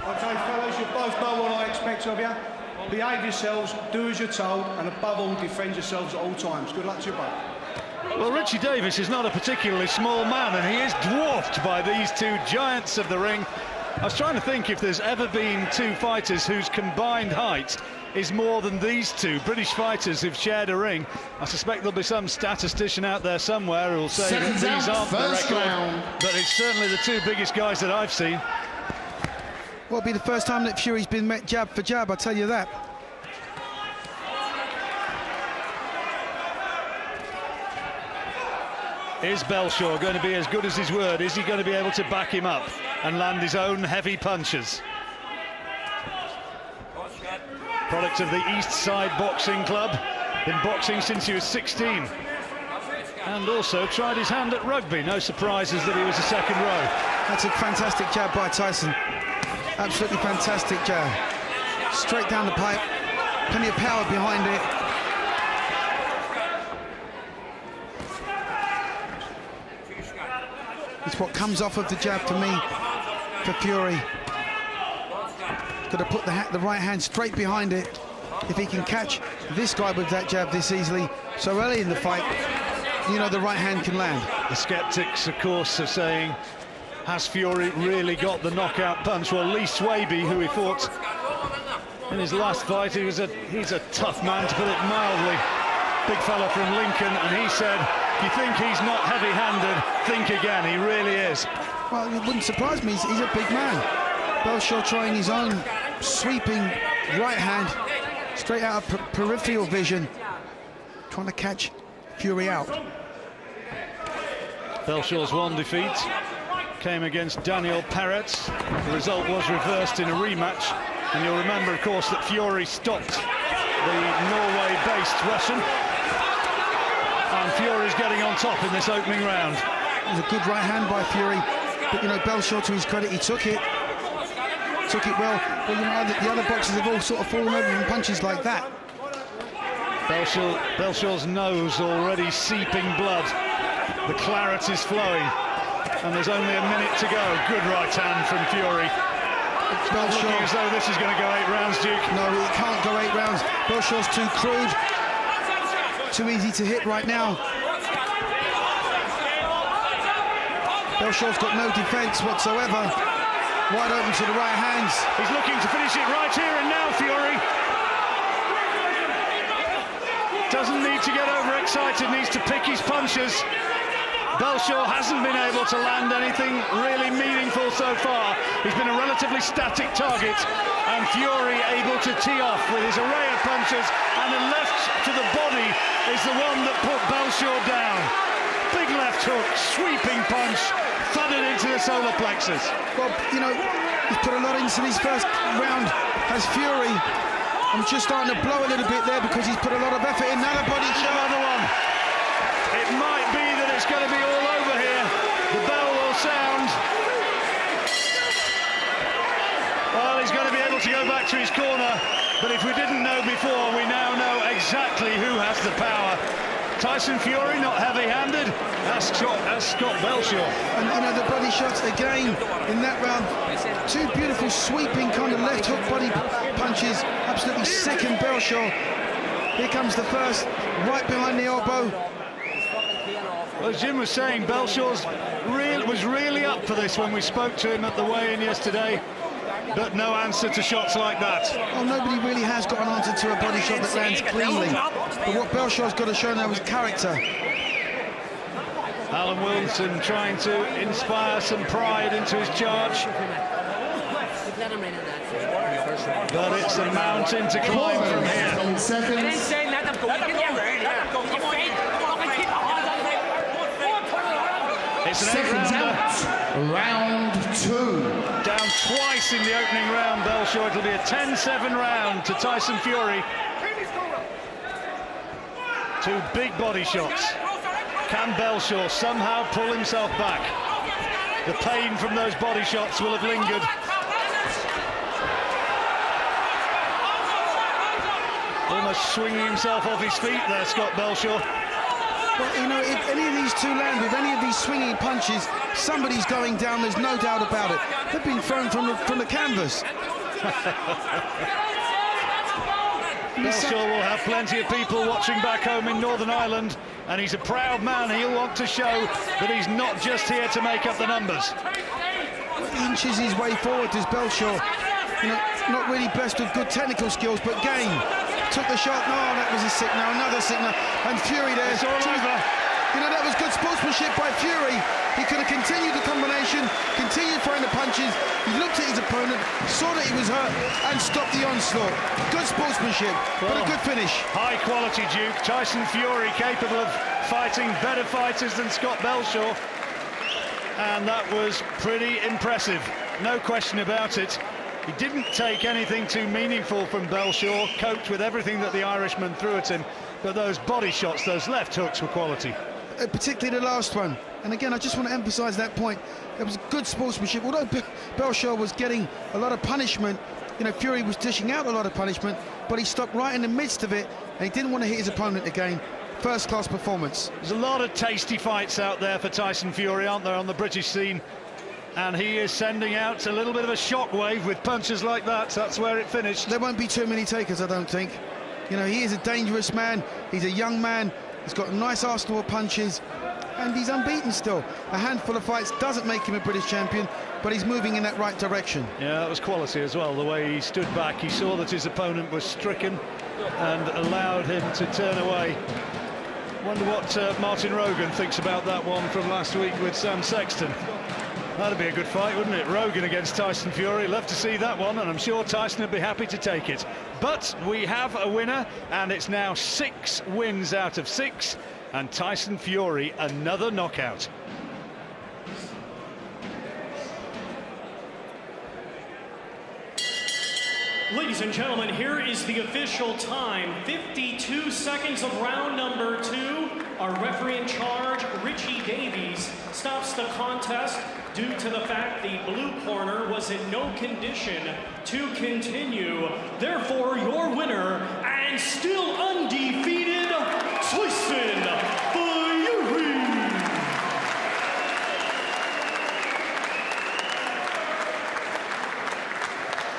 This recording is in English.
Okay, fellas, you both know what I expect of you. Behave yourselves, do as you're told, and above all, defend yourselves at all times. Good luck to you both. Well, Richie Davis is not a particularly small man, and he is dwarfed by these two giants of the ring. I was trying to think if there's ever been two fighters whose combined height is more than these two British fighters who've shared a ring. I suspect there'll be some statistician out there somewhere who'll say that these aren't the record, but it's certainly the two biggest guys that I've seen. Well, it'll be the first time that Fury's been met jab for jab, I'll tell you that. Is Belshaw going to be as good as his word? Is he going to be able to back him up and land his own heavy punches? Product of the East Side Boxing Club, been boxing since he was 16, and also tried his hand at rugby. No surprises that he was a second row. That's a fantastic jab by Tyson. Absolutely fantastic jab. Straight down the pipe, plenty of power behind it. It's what comes off of the jab for me, for Fury. Got to put the right hand straight behind it. If he can catch this guy with that jab this easily, so early in the fight, you know the right hand can land. The skeptics, of course, are saying, has Fury really got the knockout punch? Well, Lee Swaby, who he fought in his last fight, he's a tough man, to put it mildly. Big fella from Lincoln, and he said, if you think he's not heavy-handed, think again, he really is. Well, it wouldn't surprise me, he's a big man. Belshaw trying his own sweeping right hand, straight out of peripheral vision, trying to catch Fury out. Belshaw's one defeat came against Daniel Perret. The result was reversed in a rematch, and you'll remember, of course, that Fury stopped the Norway-based Russian, and Fury's getting on top in this opening round. It was a good right hand by Fury, but you know, Belshaw, to his credit, he took it well. But you know, the other boxers have all sort of fallen over from punches like that. Belshaw's nose already seeping blood. The claret is flowing, and there's only a minute to go. Good right hand from Fury. It's not looking as though this is going to go 8 rounds, Duke. No, it can't go 8 rounds. Belshaw's too crude, too easy to hit right now. Belshaw got no defence whatsoever. Wide open to the right hands. He's looking to finish it right here and now, Fury. Doesn't need to get overexcited, needs to pick his punches. Belshaw hasn't been able to land anything really meaningful so far. He's been a relatively static target, and Fury able to tee off with his array of punches, and a left to the body is the one that put Belshaw down. Big left hook, sweeping punch, thudded into the solar plexus. Well, you know, he's put a lot into this first round, has Fury. I'm just starting to blow a little bit there because he's put a lot of effort in. Another body shot. Another one. It might be that it's going to be all over here. The bell will sound. Well, he's going to be able to go back to his corner, but if we didn't know before, we now know exactly who has the power. Tyson Fury, not heavy-handed, as Scott Belshaw. And you know, the body shots again in that round. Two beautiful sweeping kind of left hook body punches. Absolutely second Belshaw. Here comes the first, right behind the elbow. Well, as Jim was saying, Belshaw was really up for this when we spoke to him at the weigh-in yesterday, but no answer to shots like that. Well, nobody really has got an answer to a body shot that lands cleanly. But what Belshaw's got to show now is character. Alan Wilson trying to inspire some pride into his charge. But it's a mountain to climb from here. It's an 8-rounder. Round 2. Down twice in the opening round, Belshaw. It'll be a 10-7 round to Tyson Fury. Two big body shots. Can Belshaw somehow pull himself back? The pain from those body shots will have lingered. Almost swinging himself off his feet there, Scott Belshaw. But, you know, if any of these two land with any of these swinging punches, somebody's going down, there's no doubt about it. They've been thrown from the canvas. Belshaw will have plenty of people watching back home in Northern Ireland, and he's a proud man. He'll want to show that he's not just here to make up the numbers. He inches his way forward as Belshaw, you know, not really blessed with good technical skills, but game. Took the shot, no, that was a signal, another signal, and Fury there. It's all over. You know, that was good sportsmanship by Fury. He could have continued the combination, continued throwing the punches. He looked at his opponent, saw that he was hurt, and stopped the onslaught. Good sportsmanship, but a good finish. High quality, Duke. Tyson Fury capable of fighting better fighters than Scott Belshaw. And that was pretty impressive, no question about it. He didn't take anything too meaningful from Belshaw, coped with everything that the Irishman threw at him, but those body shots, those left hooks were quality. Particularly the last one. And again, I just want to emphasise that point. It was good sportsmanship. Although Belshaw was getting a lot of punishment, you know, Fury was dishing out a lot of punishment, but he stopped right in the midst of it, and he didn't want to hit his opponent again. First-class performance. There's a lot of tasty fights out there for Tyson Fury, aren't there, on the British scene? And he is sending out a little bit of a shockwave with punches like that. That's where it finished. There won't be too many takers, I don't think. You know, he is a dangerous man. He's a young man. He's got a nice arsenal of punches, and he's unbeaten still. A handful of fights doesn't make him a British champion, but he's moving in that right direction. Yeah, that was quality as well, the way he stood back. He saw that his opponent was stricken and allowed him to turn away. Wonder what Martin Rogan thinks about that one from last week with Sam Sexton. That'd be a good fight, wouldn't it? Rogan against Tyson Fury. Love to see that one, and I'm sure Tyson would be happy to take it. But we have a winner, and it's now 6 wins out of 6, and Tyson Fury another knockout. Ladies and gentlemen, here is the official time. 52 seconds of round number 2. Our referee in charge, Richie Davies, stops the contest due to the fact the blue corner was in no condition to continue. Therefore, your winner and still undefeated, Tyson